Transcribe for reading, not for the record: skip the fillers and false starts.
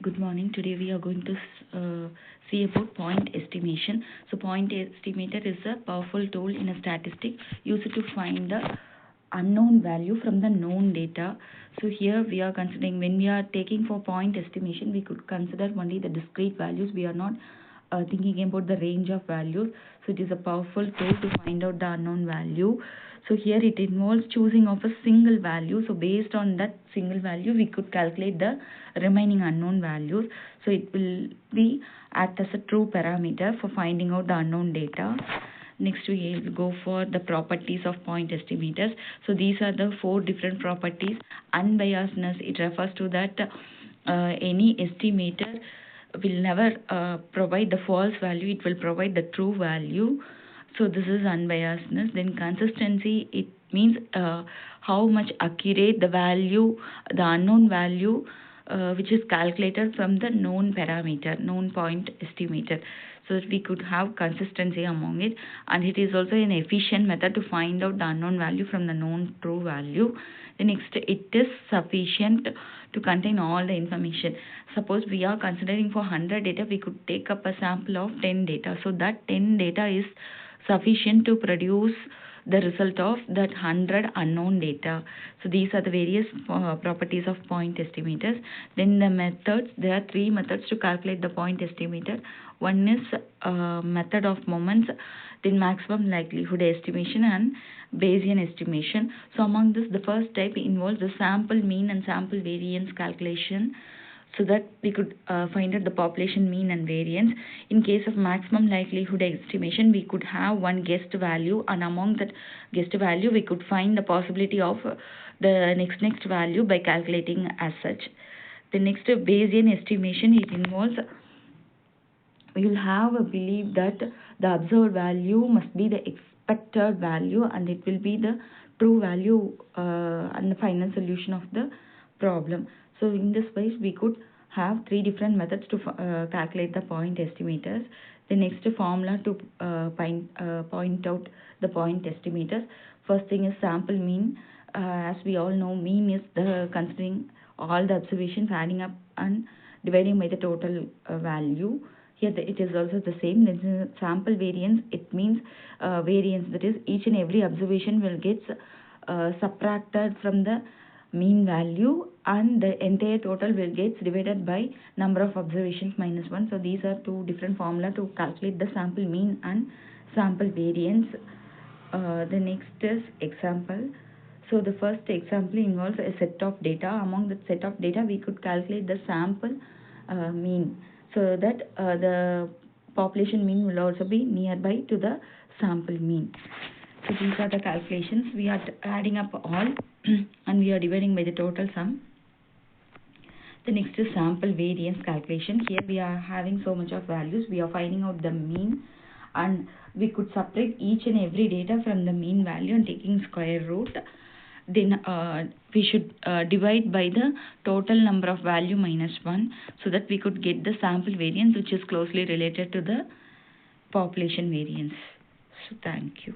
Good morning. Today we are going to see about point estimation. So point estimator is a powerful tool in a statistic used to find the unknown value from the known data. So here we are considering, when we are taking for point estimation, we could consider only the discrete values. We are not thinking about the range of values. So it is a powerful tool to find out the unknown value. So here it involves choosing of a single value. So based on that single value, we could calculate the remaining unknown values. So it will be act as a true parameter for finding out the unknown data. Next we will go for the properties of point estimators. So these are the 4 different properties. Unbiasedness, it refers to that any estimator will never provide the false value, it will provide the true value. So this is unbiasedness. Then consistency, it means how much accurate the value, the unknown value which is calculated from the known parameter, known point estimator, so that we could have consistency among it. And it is also an efficient method to find out the unknown value from the known true value. The next, it is sufficient to contain all the information. Suppose we are considering for 100 data, we could take up a sample of 10 data. So that 10 data is sufficient to produce the result of that 100 unknown data. So these are the various properties of point estimators. Then the methods, there are 3 methods to calculate the point estimator. One is method of moments, then maximum likelihood estimation, and Bayesian estimation. So among this, the first type involves the sample mean and sample variance calculation, so that we could find out the population mean and variance. In case of maximum likelihood estimation, we could have one guessed value, and among that guessed value, we could find the possibility of the next value by calculating as such. The next Bayesian estimation, it involves, we will have a belief that the observed value must be the expected value, and it will be the true value and the final solution of the problem. So in this way, we could have 3 different methods to calculate the point estimators. The next formula to point out the point estimators. First thing is sample mean. As we all know, mean is the considering all the observations, adding up and dividing by the total value. Here it is also the same. Then sample variance, it means variance, that is each and every observation will get subtracted from the mean value, and the entire total will get divided by number of observations minus 1. So these are 2 different formula to calculate the sample mean and sample variance. The next is example. So the first example involves a set of data. Among the set of data, we could calculate the sample mean, so that the population mean will also be nearby to the sample mean. So these are the calculations. We are adding up all and we are dividing by the total sum. The next is sample variance calculation. Here we are having so much of values. We are finding out the mean, and we could separate each and every data from the mean value and taking square root. Then we should divide by the total number of value minus 1, so that we could get the sample variance, which is closely related to the population variance. So thank you.